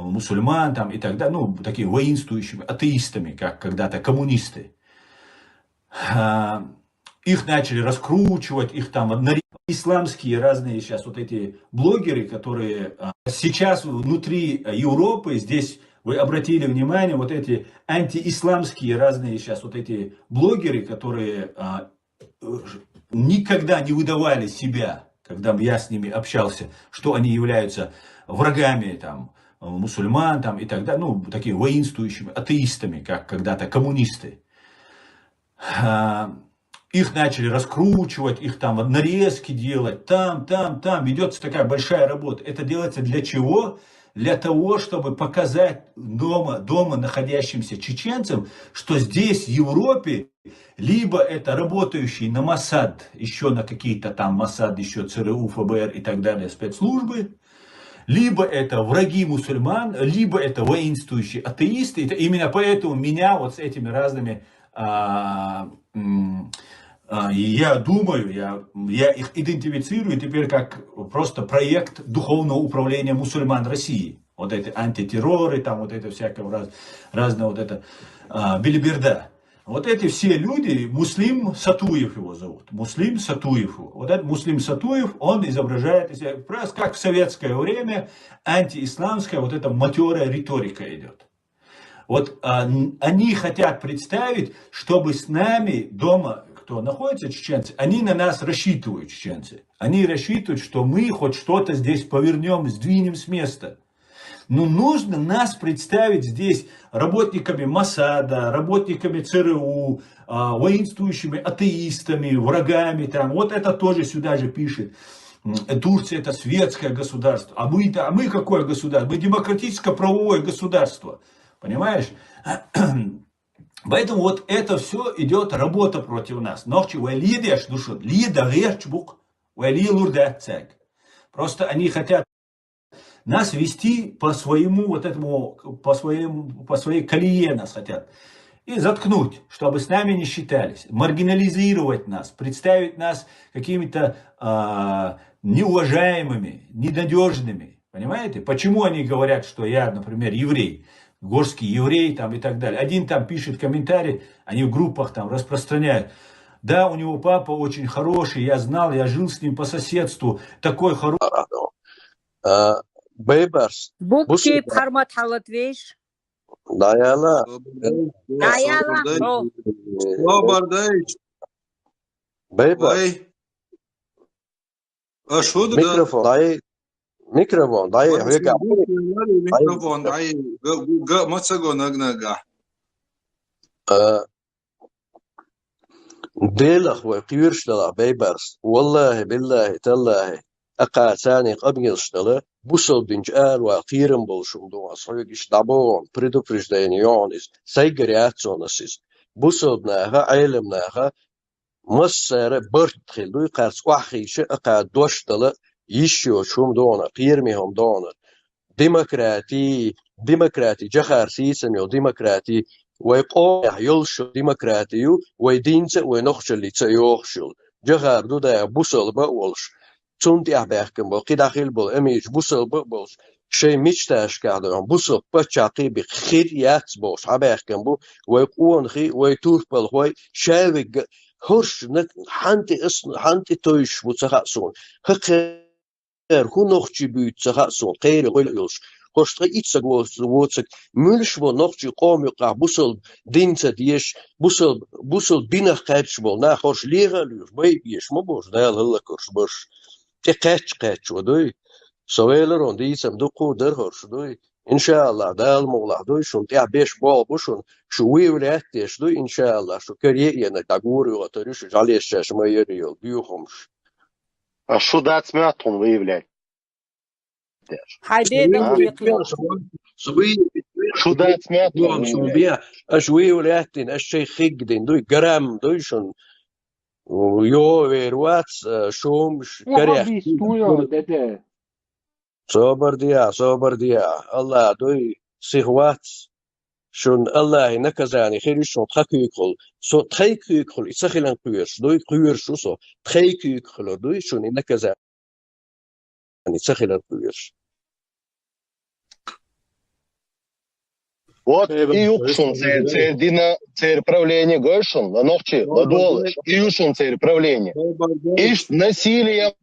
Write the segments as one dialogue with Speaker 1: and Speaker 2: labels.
Speaker 1: мусульман там и так далее, ну, такими воинствующими атеистами, как когда-то коммунисты. Их начали раскручивать, их там исламские разные сейчас вот эти блогеры, которые сейчас внутри Европы, здесь вы обратили внимание, вот эти антиисламские разные сейчас вот эти блогеры, которые никогда не выдавали себя, когда я с ними общался, что они являются врагами там, мусульман там, и так далее, ну, такими воинствующими атеистами, как когда-то коммунисты. Их начали раскручивать, их там нарезки делать, там. Ведется такая большая работа. Это делается для чего? Для того, чтобы показать дома находящимся чеченцам, что здесь, в Европе, либо это работающие на Моссад, еще на какие-то там Моссад, еще ЦРУ, ФБР и так далее, спецслужбы, либо это враги мусульман, либо это воинствующие атеисты. И именно поэтому меня вот с этими разными... я думаю, я их идентифицирую теперь как просто проект духовного управления мусульман России. Вот эти антитерроры, там вот это всякого разного вот это белиберда. Вот эти все люди, Муслим Сатуев его зовут. Муслим Сатуев. Вот этот Муслим Сатуев, он изображает, как в советское время, антиисламская вот эта матерая риторика идет. Вот они хотят представить, чтобы с нами дома, кто находится, чеченцы, они на нас рассчитывают, чеченцы. Они рассчитывают, что мы хоть что-то здесь повернем, сдвинем с места. Но нужно нас представить здесь работниками Моссада, работниками ЦРУ, воинствующими атеистами, врагами. Там. Вот это тоже сюда же пишет. Турция это светское государство. А мы какое государство? Мы демократическо-правовое государство. Понимаешь? Поэтому вот это все идет работа против нас. Просто они хотят нас вести по своему вот этому, по своей колее нас хотят. И заткнуть, чтобы с нами не считались. Маргинализировать нас, представить нас какими-то неуважаемыми, ненадежными. Понимаете? Почему они говорят, что я, например, еврей? Горский еврей там и так далее. Один там пишет комментарий, они в группах там распространяют. Да, у него папа очень хороший, я знал, я жил с ним по соседству, такой хороший.
Speaker 2: Бейберс.
Speaker 3: Букчи Хармат Халатвеш.
Speaker 2: Даяла.
Speaker 3: Даяла.
Speaker 2: Бейберс. Микрофон. Дай. Микрофон. Дай.
Speaker 4: Микрофон. Дай. Мацаго нагнага.
Speaker 2: ديلخ وقيرشتلا بيبرس والله بالله تالله أقاتاني قبيلشتلا بوصل دنجال وقيرن بولشم دو أصحيقش دابون предупрежденионис سيجرياتسونسيس بوصل ناها علم ناها مصر برتخل دوي قارس وحيش أقا دوشتلا يشيو شوم دونا قيرميهم دونا ديمقراطي جخار سيسميو ديمقراطي ويقوم يلشل ديمقراطيو ويدينت ونخشل لتيوخشل جغار دو دا بوصل بقولش تون دي أحباكم بقي داخل بول أميج بوصل بقولش شيء ميشتاش كادرون بوصل بتشاقي بخيريات بوش أحباكم بو ويقون خي ويتوف بالخوي شاوك هرش حنتي تويش بوتسخاسون خير هو نخشي بيتسخاسون غير يلش Koşta içsek olsak mülş bu nokçu komyuqa busul dinse diyeş busul bina kaç bol na hoş liğalıyor bay biş mo boş dal hılla kurs boş te kaç odoy soveler on diysem do qudar hoş doy inşallah dal moğla doy şun te 5 bol boşun şu wilayet diyeş doy inşallah şu köriye yana taguru otarış jaleş ma yeriyor büyühomş
Speaker 5: Şu da smetun выявлять.
Speaker 2: شو ده سمعتهم بيها اشوي ولاتين الشيء خيقدين دوي جرام دويشون ويو ويرواتس شوم كريح صبر ديا الله دوي سيهوات شون الله نكزاني خيرشون تخيكل سو تخيكل يسخلن قيرش دوي قيرش سو تخيكل دوي شون نكزاني يسخلن قيرش
Speaker 5: Вот и юкшун церь правление гошун, на ногче, на долыш, и юшун церь правление. Иш насилие.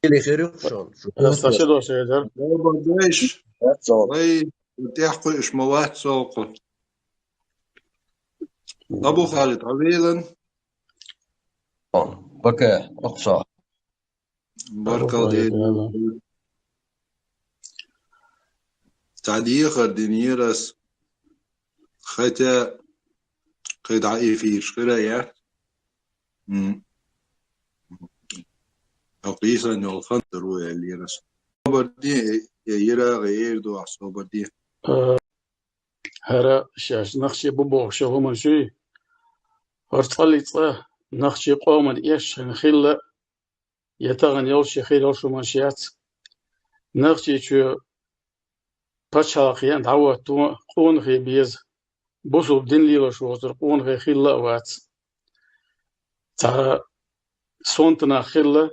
Speaker 2: اللي خير يخشون
Speaker 6: استشهدوا سيدر
Speaker 4: برداش والله تحكوا إيش مواد سوق أبو خالد عبيلا
Speaker 2: بكى أقصى
Speaker 4: بارك الله تعديق الدنيرس ختا قيد عائفيش قرايات أقيسا يلخنطر ويليرس صوبردي يرى غير دو صوبردي
Speaker 6: هرا شاش نخشي ببوغ شغو من شوي ارتقلت نخشي قوما إيش نخيل يتغن يولشي خيل يولشو من شيات نخشي شو باشاقيان دعوة قون غي بيز بوصل بدين ليلو شوزر قون غي خيل وات تا سونتنا خيل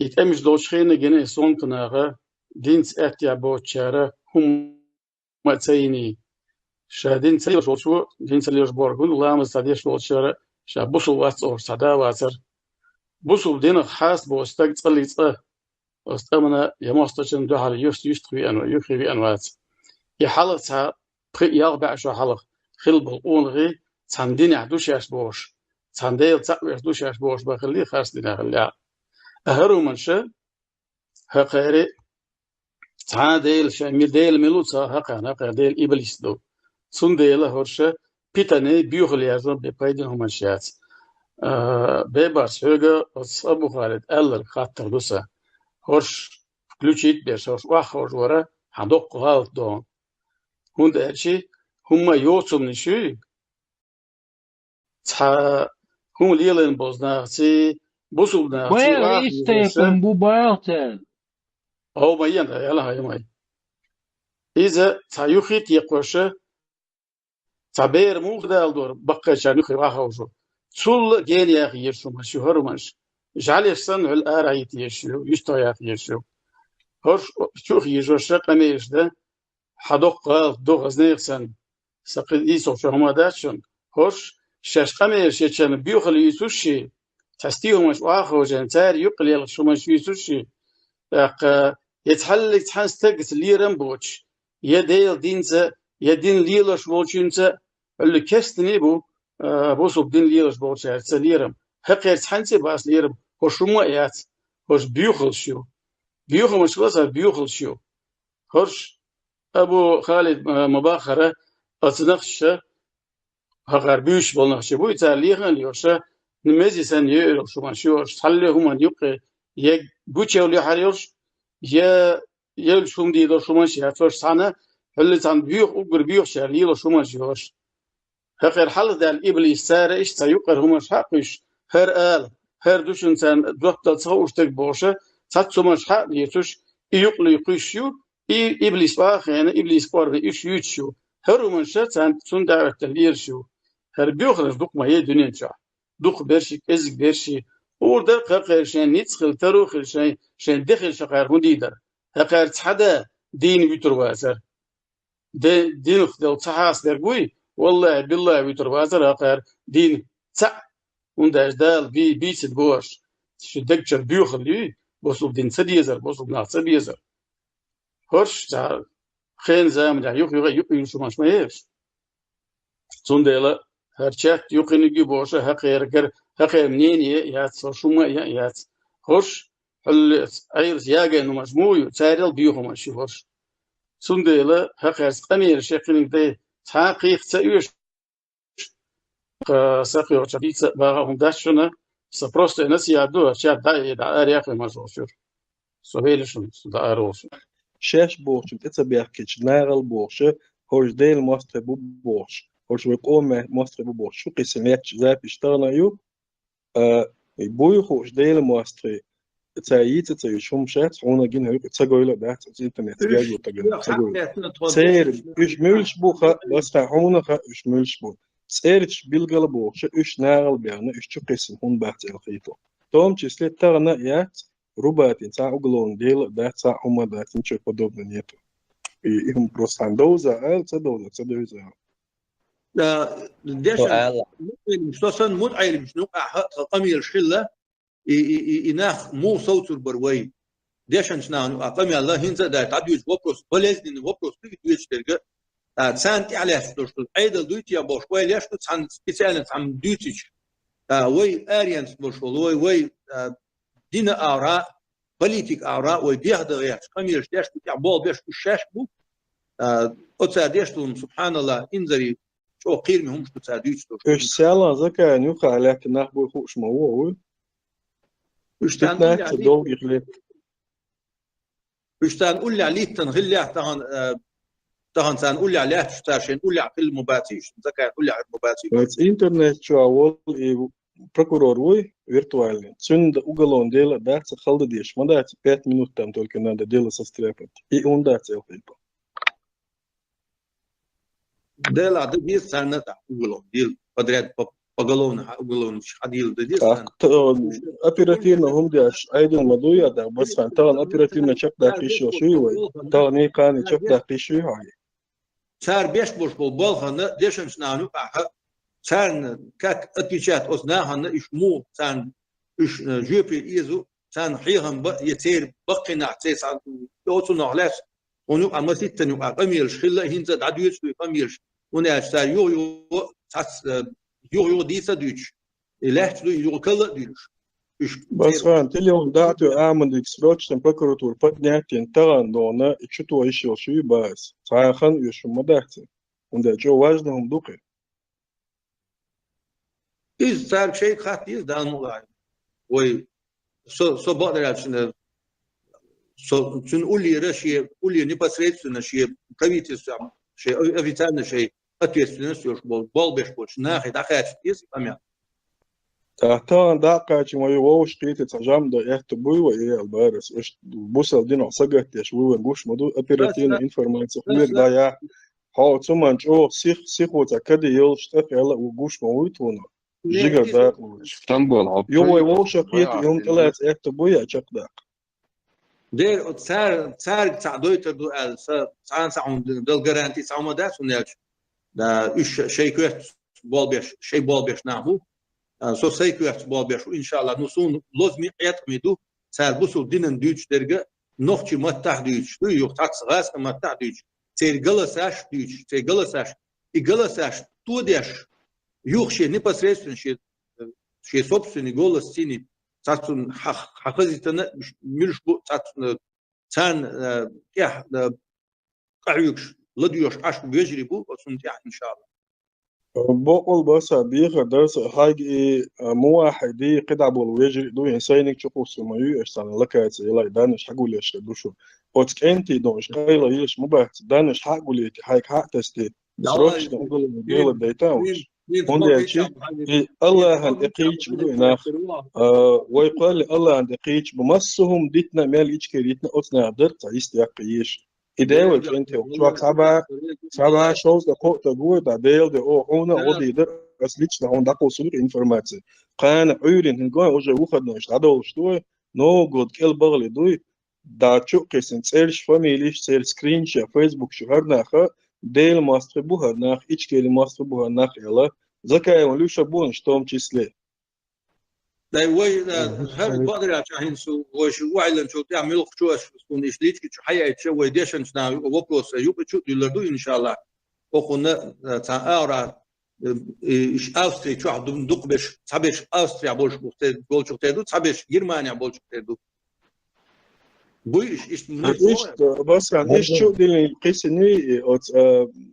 Speaker 6: يتأمش دوش خينا جنيه سونتنا غا دينس اتيا بوتشارة هم متسيني شادين سيلوش وشو دين سيلوش بورغون لا مستديش وشارة شابوصل وات أو سدا واتر بوصل دين خاص بوستق تصلي استمنا يمستشن ده على يستوي أنو يخري أنوات يحلقها يربع شو حلق خلب الأونغي تندين عدوش يشبوش تنديل تقويش دوش يشبوش بخلي خاص دينا خليها أهرو منشة هقاري تنديل شميديل ملوتا هقا ديل إبليس دو تنديل هرشة بيتاني بيوغلي يزن ببايدين همانشيات بيبارس هوغا أبو خالد ألر خاطر دوسا هرش включить без هرش واخر ورا هندوق غالط دون هند أشي هم يوصل نشي تا هم ليلن بوزناغتي بوصلنا
Speaker 7: Where is Stefan Bubarten?
Speaker 6: أو ما ينده يلا هاي ماي إذا تا يخيط يقوشه تا بير مغدال دور بقى شان يخي واخر شو سول جين يا أخي يشو مشي هرمش جعل السن الآرعيت يشو يشتايات يشو هرش شوخ يجوش قميش ده حدوق غالط دو غزنيغسن سقل إيسو شو هما داشون هرش شاش قميش يتشان بيوخل يسوشي تستيهم مش واخو جان تاري يقل يلغ شو مش يسوشي يتحلق تحنس تقت ليرن بوش يديل دينسا يدين ليلش بوشينسا اللي كستني بو بوصو بدين ليلش بوش هرتسا ليرم هقير تحنسي باس ليرم هرش مؤيات هرش بيوخل شو بيوخل مش بس بيوخل شو هرش أبو خالد مباخرة أتنخشة هغار بيوش بالنخشة بو يتعليقا ليوشة نمزي سن يورش شو ماشيوش تحلي هما يبقى يك بوشة ولي حريوش يلشوم دي دو شو ماشي هتوش سنة اللي تان بيوخ أقر بيوخ شاليلو شو ماشيوش هغير حل ده الإبليس سارة إيش تيقر هما شحقش هر آل هر دوشن سن دوحتا تصوش تك بوشة تاتسو مش حق ليتوش يقل يقيشيو إبليس واخ يعني إبليس قارب إيش يوتشو هرو من شات عن تون دعوة تليرشو هر بيوخرج دوق ما يدنيا جا دوق برشي كزك برشي وردا قاقر شان نيتخل تروخل شان دخل شقار هنديدر هقار تحدا دين بيتروازر دين خدل تحاس درقوي والله بالله بيتروازر هقار دين تع ونداش دال بيتد بوش شو دكتشر بيوخل بوصل دين سديزر بوصل ناس سديزر هرش تا خين زام دا يوق شو مش مايش زوندلا هرچت يوقني بوشه حقير منين يا شو ما يا هرش هل ايرس ياغا انه مجموع تاريل بيوه ماشي هرش زوندلا حقير قمير شكلين دي تحقيق تايش ساقيو تشبيت باهم داشنا سبروست ناس يعدو شاد دا ارياخ ماشوشور سوهيلشن دا اروش
Speaker 8: شاش بورش بتتبعكش نارل بورش هوش ديل مصر بورش هوش بيقوم مصر بورش شو قسمات زاب اشتغلنا يو بوي هوش ديل مصر تايت تايشوم شات هونا جين هيك تسجويلا ده انترنت جاي تسجويلا سير ايش ملش بوخا بس هونا ايش ملش بو سيرش بيلغل بورش ايش نارل بيرنا ايش شو قسم هون بحث الخيطو توم تشلت ترنا يات ربات تاع أغلون ديل ده تاع هما ده تنشر подобно нету هم بروس عن دوزة تصدوزة
Speaker 9: ديشن مستوصن مود عيل مش نوقع قمي الشلة يناخ مو صوت البروي ديشن شنو قمي الله هنزا دا تعديش وبروس بلزن وبروس تيجي تلقى سانت على ستوش ايدل دويت يا باش وي ليش تسعن سبيسيال عم دوتيش وي اريانس باش وي دين اراء بوليتيك اراء وي بيهدر يا قمي الشاش تاع بول باش الشاش بو أتصاديش سبحان الله إنزري شو قير مهم شو تصاديش
Speaker 8: إيش سالا زكا نيوخا عليك ناخبو خوش موضوع إيش تتناك تدوب يخليك
Speaker 9: إيش تنقول لي عليه تنغل لي تهان تنقول لي عليه تشتاشين نقول لي على كل مباتيش زكا نقول لي على المباتي
Speaker 8: بس إنترنت شو أول prokuror وي virtualni. Cunda ugalon dela dāca haldadieši. Man dāca 5 minūtēm только надо дело состряпать. И он дāca jau хэлпа.
Speaker 9: Дела да дис саната угалон дел подряд поголовно уголовно ходил да дис.
Speaker 8: Оперативно هم داش أيضا مدوية دا بس فان طبعا оперативно чак داقيشو شوي طبعا نيقاني чак داقيشو هاي.
Speaker 9: صار بيش بوش بالبالخنا ديشن شنانو سان كاك اتيشات أصناهن إيش مو سان إيش جيبي إيزو سان حيهم يتير بقينا عتيس عن يوصلنا علاش ونو عمسيت تنو قميل شخلة هنزا عدويش في قميل وناش سان يو ديسا دوش إلاش يو كلا دوش
Speaker 8: بس فان تليون دعتو أعمل إكسبروتش تن بروكوراتور بدنياتين تغان دونا إتشتو إيشيو شوي باس صحيح خان يشو مداحتي وندا جو واجنهم دوقي
Speaker 9: إذا صار شيء خاطئ ده الموضوع وي سو بعد الأشياء سو تقول لي رشيء تقول لي نبصرت سنة شيء كبيت السام شيء أفيتان شيء أتيس سنة يوش بول بيش ناخد أخذ يس أمير
Speaker 8: تحتان دقة ما يوش قيت تجمع ده يهتبوي وإيه البارس إيش بوصل دينه صقت يشوي نقوش مدو أبيرتين إنفورماتيون غير ده يا هاو ثم جو سيخ وتأكد يلش تفعل وقوش مويتونه جيجر داق يوم يوش قيت يوم طلعت يهتبوي أشق داق
Speaker 9: دير صار تعدويت دو ال صار ساعون دل جارانتي ساعون ده سنياج ده إيش شيء كويس بول بيش شيء بول بيش نعمو سو سيكويت بول بيش وإن شاء الله نصون لازم يعتمدوا صار بوسو دينن دوش درجة نختي ما تحديش تو يختاس غاز ما تحديش تير جلساش دوش تير جلساش إجلساش توديش يخشى непосредственно شيء собственный голос синий цацун хахазитана мирш бу цацун цан я قعيوش لديوش عاش بيجربوا وسنتيح إن شاء الله.
Speaker 8: بقول بس بيخ درس حاجة مو واحد قطع بالوجه دو إنسانك تشوفه ما يشتغل لك يلا دانش حقول ليش دوشو وتك أنت دونش قيلا يش مباح دانش حقول لك حاجة حق تستي سروش نقول ديال الديتاوش هون شيء الله هنقيج بدونا ويقال الله هنقيج بمسهم ديتنا مال يشكريتنا أصلا درت يستيقيش إداوة أنت وشوك سبعة شوز دقوق تقول ديل دي هنا ودي در أسليش ده هون دقوق سلوك إنفورماتي قان عيرين هنقول وجه وخدنا إيش عدو شتوي نو جود كل بغلي دوي دا تشوك سنسيرش فاميليش سير سكرين شا فيسبوك شهر ناخا ديل ماستر بوهر ناخ إيش كيلي ماستر بوهر ناخ يلا زكاة ولوش بون شتوم تشيسلي
Speaker 9: ده وي هذا بقدر عشان سو وش وعلن شو تعمل شو اسكون إشليش كي حياة شو ويديشن شنا وبروس يوب شو يلردو إن شاء الله وخنا تعارى إيش أوستريا شو عندهم دقبش تبش أوستريا بولش تدو تبش جرمانيا بولش تدو بويش إيش
Speaker 8: بس عن إيش شو دي قيسني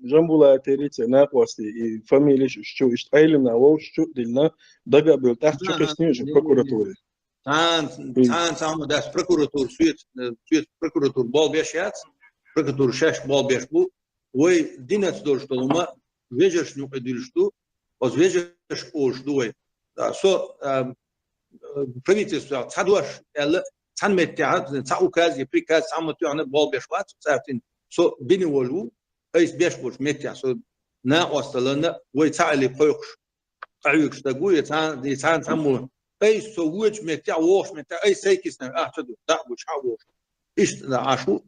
Speaker 8: جنبولا تريت ناقوستي فاميليش شو إيش أيلنا وش شو ديلنا دقة بالتحت شو قيسني شو بروكوراتوري
Speaker 9: تان داس بروكوراتور سويت بروكوراتور بول بيشات بروكوراتور شاش بول بيشبو وي دينات دورش تلوما ويجرش نوع ديلشتو وز ويجرش أوش دوي سو правительство تدوش إلا تان متعاد تاو كازي بريكاز عمتو عن بول بيشوات ساعتين سو بيني ولو أيش بيشبوش متع سو نا وصلنا ويتعلي بيخش قعيوش تقول يتعان تمو أي سويج متع ووش متع أي سيكسنا أحتدو دعوش حوش إيش عاشو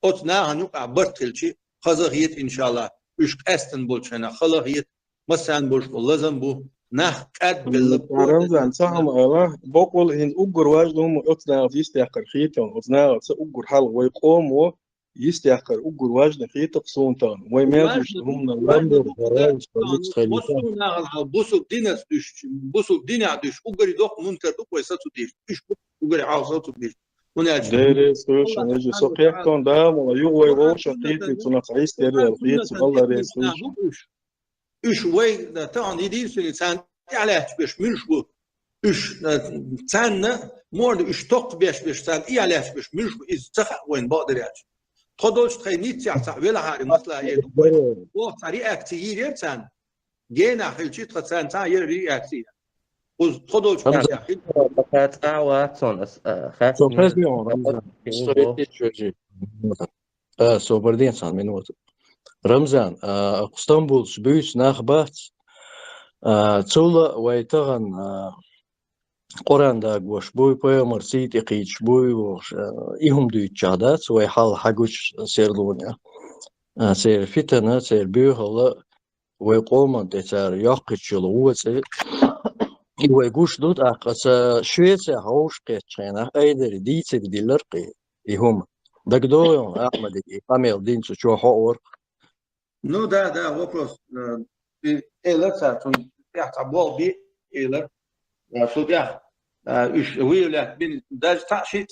Speaker 9: أتنا هنوقع برتلشي خزغيت إن شاء الله إيش أستن بولشنا خلغيت مثلا بولش لازم بو نخ قد بالله
Speaker 8: رمزان صحم الله بقول إن أجر واجدهم أتنا يستحقر خيتهم أتنا أجر حال ويقوم و يستحقر أجر واجد خيت قصونتان ويمازوش هم اللندر برايس فليكس خليفة
Speaker 9: بوسو دينس دش بوسو دينا دش أجر دوق منتر دوق ويساتو ديش إيش أجر عاوزاتو ديش
Speaker 8: ديريس روش نجي سقيح كون دام ولا يوي روش خيتي تنقعيس تيري الخيت والله ريس روش
Speaker 9: إيش وي تان يدين سنة على باش منشبو إيش تان مورد إيش توق باش تان إيه على باش منشبو إز تخ وين بقدر يعيش تقدرش تخينيت يعصع ولا هاري مثلا يدو وقت طريقة كتير تان جينا خلشي تان تان يري كتير وز تقدرش تخيل
Speaker 10: بقات واتسون
Speaker 2: سوبردين سان منوت رمزان اسطنبول بيوس ناخبات تسولا ويتغن قران داغ وش بوي بويمر سيت يقيش بوي وش إيهم دوي تشادات ويحال حقوش سيرلونيا سير فتنة سير بيوهلا ويقوم ديتار يقيش يلووتي ويقوش دود أقص شويتي هوش قيتشينا أيدر ديتي ديلرقي إيهم دقدويون أحمد قاميل دينتو شو حور
Speaker 9: Ну да, вопрос. Эйлер сатун яхтабол би эйлер. Судья إيش ويلا بين داج تعشي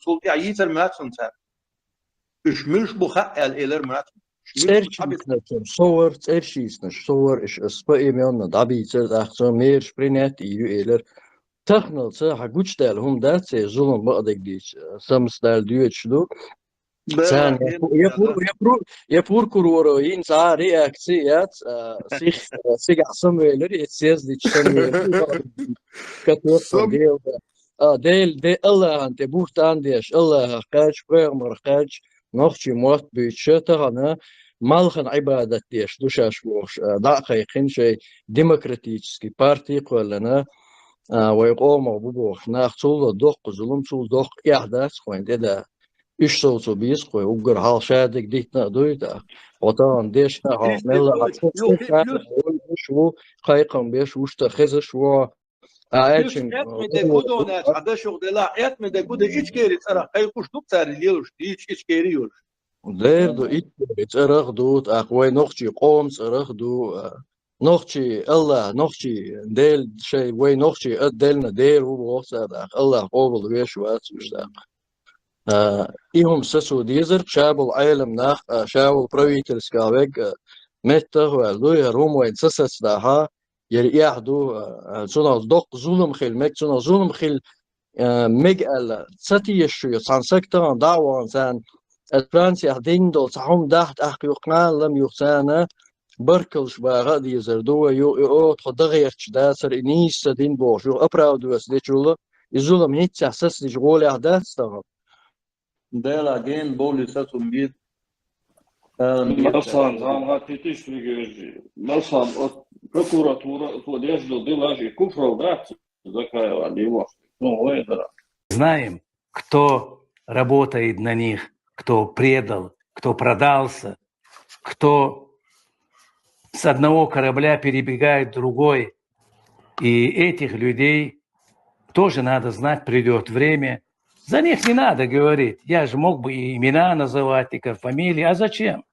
Speaker 9: سلطة يتر ماتون سا إيش مش بخاء الإيلر ماتون
Speaker 2: صور ترشيسنش صور إيش أسبوعي ميون دابي تر أحسن مير شبرينات يو إيلر تخنل صح قوش دال هم دات ظلم بقدك ديش سمس دال ديوتش دو سان يفور كروروين صار رياكسيات سيخ عصم ويلر يتسيز دي تشتم كتوصل ديل الله أنت بوخت عنديش الله قاج بيرمر قاج نخشي موت بيتشتغ أنا مالخن عبادة ديش دوشاش بوش دقيقين شيء ديمقراطيسكي بارتي قولنا ويقوم بوش ناخذ دوق ظلم سول دوق إحداث خوين ده إيش صوتو بيسقي وقر حال شادك ديتنا دويتا وطان ديشنا عملا شو قايقم بيش وش تخزش و عايشين
Speaker 9: مده كودونات عدا شغلة مده كود إيش كيري ترى قايقوش دوبتار اليوش إيش كيري يوش
Speaker 2: دير دو إيش ترخ دوت أقوي نخشي قوم ترخ دو نخشي الله نخشي ديل شيء وين نخشي أدلنا ديل وبوقت الله قبل ويش واتش إيهم سسو ديزر شابل عالم ناخ شابل برويتل سكابك متى هو لوي روم وين سسس داها يريحدو سونا دق ظلم خيل مك سونا ظلم خيل مجال ستي يشو سان سكتان دعوان سان فرنسا دين دول صحهم دحت أحكي وقنان لم يخسانا بركلش باغا ديزر دو يو تخدغير داسر إنيس دين بوش يو أبراودو أسديشولا يظلم هيت سحسس دي شغول أحداث تغم
Speaker 9: Dela gen boli satum bit.
Speaker 7: Malsan zamhat titishvigi. Malsan от прокуратура подъезжал делажи куфров да закаяла него. Ну это.
Speaker 11: Знаем, кто работает на них, кто предал, кто продался, кто с одного корабля перебегает в другой. И этих людей тоже надо знать, придет время. За них не надо говорить. Я же мог бы и имена называть, и фамилии. А зачем?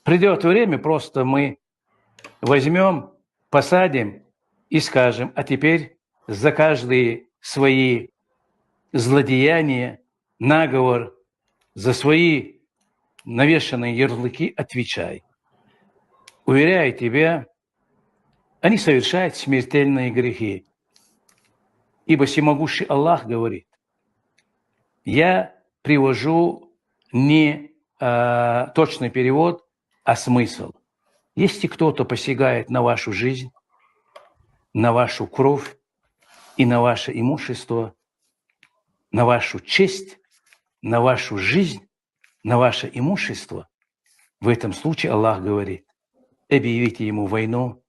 Speaker 11: Придет время, просто мы возьмем, посадим и скажем, а теперь за каждые свои злодеяния, наговор, за свои навешанные ярлыки отвечай. Уверяю тебя, они совершают смертельные грехи. Ибо всемогущий Аллах говорит, я привожу не точный перевод, а смысл. Если кто-то посягает на вашу жизнь, на вашу кровь и на ваше имущество, на вашу честь, на вашу жизнь, на ваше имущество, в этом случае Аллах говорит, объявите ему войну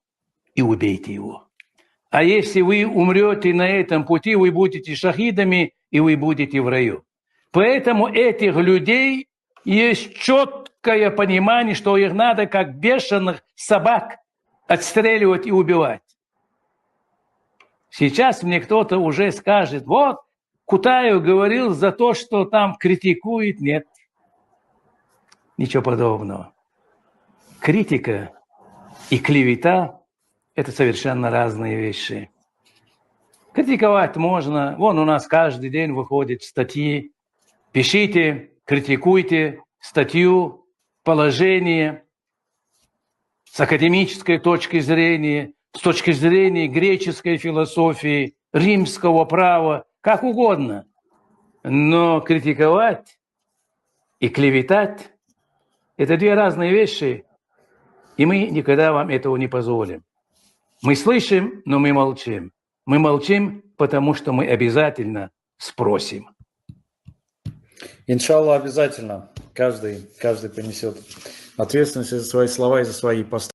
Speaker 11: и убейте его. А если вы умрете на этом пути, вы будете шахидами и вы будете в раю. Поэтому этих людей есть четкое понимание, что их надо как бешеных собак отстреливать и убивать. Сейчас мне кто-то уже скажет, вот, Кутаев говорил за то, что там критикует. Нет, ничего подобного. Критика и клевета – это совершенно разные вещи. Критиковать можно. Вон у нас каждый день выходят статьи. Пишите, критикуйте статью, положение с академической точки зрения, с точки зрения греческой философии, римского права, как угодно. Но критиковать и клеветать – это две разные вещи, и мы никогда вам этого не позволим. Мы слышим, но мы молчим. Мы молчим, потому что мы обязательно спросим.
Speaker 12: Иншаллах, обязательно. Каждый понесет ответственность за свои слова и за свои поступки.